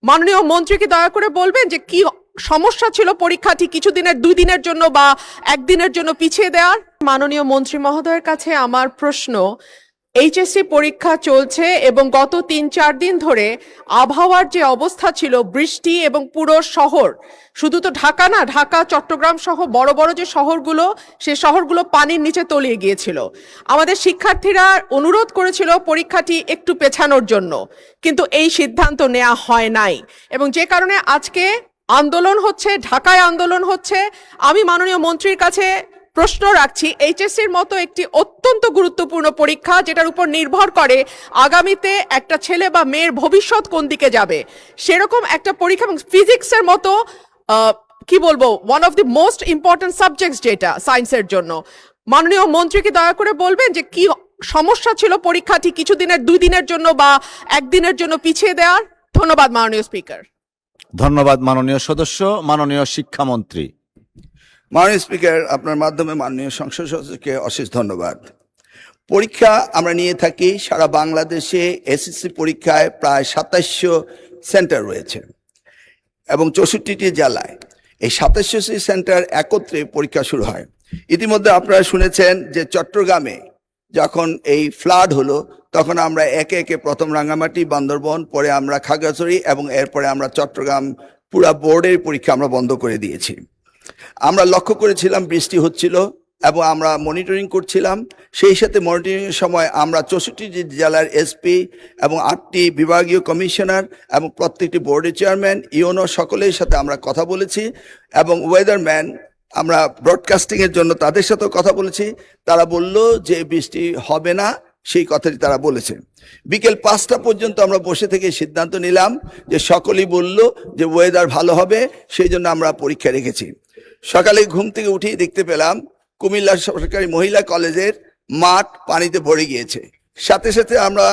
মাননীয় মন্ত্রীকে দয়া করে বলবেন যে কি সমস্যা ছিল পরীক্ষাটি কিছুদিনের 2 দিনের জন্য বা একদিনের জন্য পিছিয়ে দেওয়ার। মাননীয় মন্ত্রী মহোদয়ের কাছে আমার প্রশ্ন, এইচএসসি পরীক্ষা চলছে এবং গত 3-4 দিন ধরে আবহাওয়ার যে অবস্থা ছিল, বৃষ্টি এবং পুরো শহর, শুধু তো ঢাকা না, ঢাকা চট্টগ্রাম সহ বড় বড় যে শহরগুলো, সে শহরগুলো পানির নিচে তলিয়ে গিয়েছিল। আমাদের শিক্ষার্থীরা অনুরোধ করেছিল পরীক্ষাটি একটু পেছানোর জন্য, কিন্তু এই সিদ্ধান্ত নেওয়া হয় নাই এবং যে কারণে আজকে আন্দোলন হচ্ছে, ঢাকায় আন্দোলন হচ্ছে। আমি মাননীয় মন্ত্রীর কাছে প্রশ্ন রাখছি, এইচএসসির মতো একটি অত্যন্ত গুরুত্বপূর্ণ পরীক্ষা যেটার উপর নির্ভর করে আগামীতে একটা ছেলে বা মেয়ের ভবিষ্যৎ কোন দিকে যাবে, সেরকম একটা পরীক্ষা এবং ফিজিক্সের মতো কি বলবো, one of the most important subjects যেটা সায়েন্সের জন্য, মাননীয় মন্ত্রীকে দয়া করে বলবেন যে কি সমস্যা ছিল পরীক্ষাটি কিছুদিনের 2 দিনের জন্য বা একদিনের জন্য পিছিয়ে দেওয়ার। ধন্যবাদ মাননীয় স্পিকার। ধন্যবাদ মাননীয় সদস্য। মাননীয় শিক্ষামন্ত্রী। মাননীয় স্পিকার, আপনার মাধ্যমে মাননীয় সংসদ সদস্যকে অশেষ ধন্যবাদ। পরীক্ষা আমরা নিয়ে থাকি সারা বাংলাদেশে। এসএসসি পরীক্ষায় প্রায় 2700 সেন্টার রয়েছে এবং 64টি জেলায় এই 2700টি সেন্টার একত্রে পরীক্ষা শুরু হয়। ইতিমধ্যে আপনারা শুনেছেন যে চট্টগ্রামে যখন এই ফ্লাড হলো, তখন আমরা একে একে প্রথম রাঙ্গামাটি, বান্দরবন, পরে আমরা খাগড়াছড়ি এবং এরপরে আমরা চট্টগ্রাম পুরা বোর্ডের পরীক্ষা আমরা বন্ধ করে দিয়েছি। আমরা লক্ষ্য করেছিলাম বৃষ্টি হচ্ছিল এবং আমরা মনিটরিং করছিলাম। সেই সাথে মনিটরিংয়ের সময় আমরা 64টি জেলার এসপি এবং 8টি বিভাগীয় কমিশনার এবং প্রত্যেকটি বোর্ডের চেয়ারম্যান, ইউনো সকলের সাথে আমরা কথা বলেছি এবং ওয়েদারম্যান, আমরা ব্রডকাস্টিংয়ের জন্য তাদের সাথেও কথা বলেছি। তারা বলল যে বৃষ্টি হবে না, সেই কথাটি তারা বলেছে। বিকেল 5টা পর্যন্ত আমরা বসে থেকে সিদ্ধান্ত নিলাম যে সকলেই বলল যে ওয়েদার ভালো হবে, সেই জন্য আমরা পরীক্ষা রেখেছি। সকালে ঘুম থেকে উঠেই দেখতে পেলাম কুমিল্লা সরকারি মহিলা কলেজের মাঠ পানিতে ভরে গিয়েছে। সাথে সাথে আমরা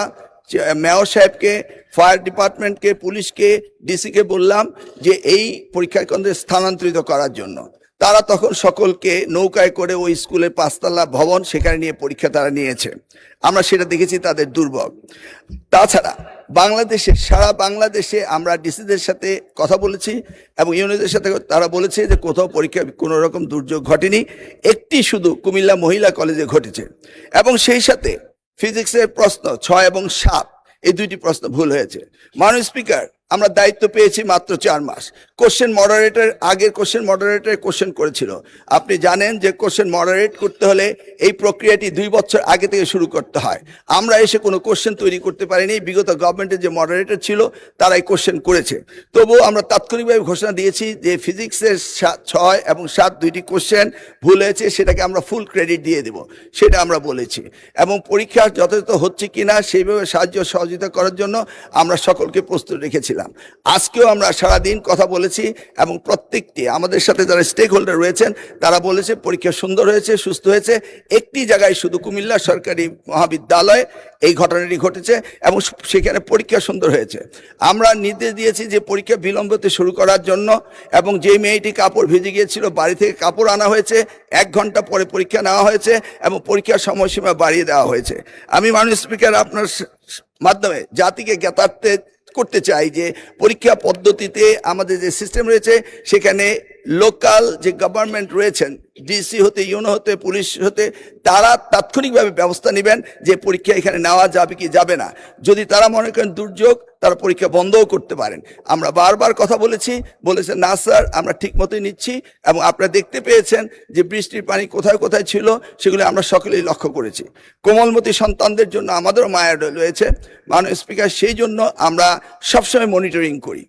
মেয়র সাহেবকে, ফায়ার ডিপার্টমেন্টকে, পুলিশকে, ডিসিকে বললাম যে এই পরীক্ষা কেন্দ্রে স্থানান্তরিত করার জন্য। তারা তখন সকলকে নৌকায় করে ওই স্কুলের 5তলা ভবন সেখানে নিয়ে পরীক্ষা তারা নিয়েছে। আমরা সেটা দেখেছি তাদের দুর্ভোগ। তাছাড়া বাংলাদেশে, সারা বাংলাদেশে আমরা ডিসিদের সাথে কথা বলেছি এবং ইউনিটদের সাথে, তারা বলেছে যে কোথাও পরীক্ষা কোনো রকম দুর্যোগ ঘটেনি, একটি শুধু কুমিল্লা মহিলা কলেজে ঘটেছে। এবং সেই সাথে ফিজিক্সের প্রশ্ন 6 এবং 7 এই 2টি প্রশ্ন ভুল হয়েছে। মাননীয় স্পিকার, আমরা দায়িত্ব পেয়েছি মাত্র 4 মাস। কোশ্চেন মডারেটর, আগের কোশ্চেন মডারেটর কোশ্চেন করেছিল। আপনি জানেন যে কোশ্চেন মডারেট করতে হলে এই প্রক্রিয়াটি 2 বছর আগে থেকে শুরু করতে হয়। আমরা এসে কোনো কোশ্চেন তৈরি করতে পারিনি। বিগত গভর্নমেন্টের যে মডারেটর ছিল তারাই কোশ্চেন করেছে। তবুও আমরা তাৎক্ষণিকভাবে ঘোষণা দিয়েছি যে ফিজিক্সের 6 এবং 7 2টি কোশ্চেন ভুল হয়েছে, সেটাকে আমরা ফুল ক্রেডিট দিয়ে দেব, সেটা আমরা বলেছি। এবং পরীক্ষা যথাযথ হচ্ছে কিনা সেইভাবে সাহায্য সহযোগিতা করার জন্য আমরা সকলকে প্রস্তুত রেখেছিলাম। আজকেও আমরা সারাদিন কথা বলেছি এবং প্রত্যেকটি আমাদের সাথে যারা স্টেক হোল্ডার রয়েছেন তারা বলেছে পরীক্ষা সুন্দর হয়েছে, সুস্থ হয়েছে। একটি জায়গায় শুধু কুমিল্লা সরকারি মহাবিদ্যালয়ে এই ঘটনাটি ঘটেছে এবং সেখানে পরীক্ষা সুন্দর হয়েছে। আমরা নির্দেশ দিয়েছি যে পরীক্ষা বিলম্বতে শুরু করার জন্য এবং যে মেয়েটি কাপড় ভিজে গিয়েছিল বাড়ি থেকে কাপড় আনা হয়েছে, 1 ঘন্টা পরে পরীক্ষা নেওয়া হয়েছে এবং পরীক্ষার সময়সীমা বাড়িয়ে দেওয়া হয়েছে। আমি মাননীয় স্পিকার আপনার মাধ্যমে জাতিকে জ্ঞাতার্থে করতে চাই যে পরীক্ষা পদ্ধতিতে আমাদের যে সিস্টেম রয়েছে সেখানে লোকাল যে গভর্নমেন্ট রয়েছেন, ডিসি হতে, ইউনো হতে, পুলিশ হতে, তারা তাৎক্ষণিকভাবে ব্যবস্থা নেবেন যে পরীক্ষা এখানে নেওয়া যাবে কি যাবে না। যদি তারা মনে করেন দুর্যোগ, তারা পরীক্ষা বন্ধও করতে পারেন। আমরা বারবার কথা বলেছেন না স্যার, আমরা ঠিক মতোই নিচ্ছি এবং আপনারা দেখতে পেয়েছেন যে বৃষ্টির পানি কোথায় কোথায় ছিল সেগুলো আমরা সকলেই লক্ষ্য করেছি। কোমলমতি সন্তানদের জন্য আমাদেরও মায়া রয়েছে মাননীয় স্পিকার, সেই জন্য আমরা সবসময় মনিটরিং করি।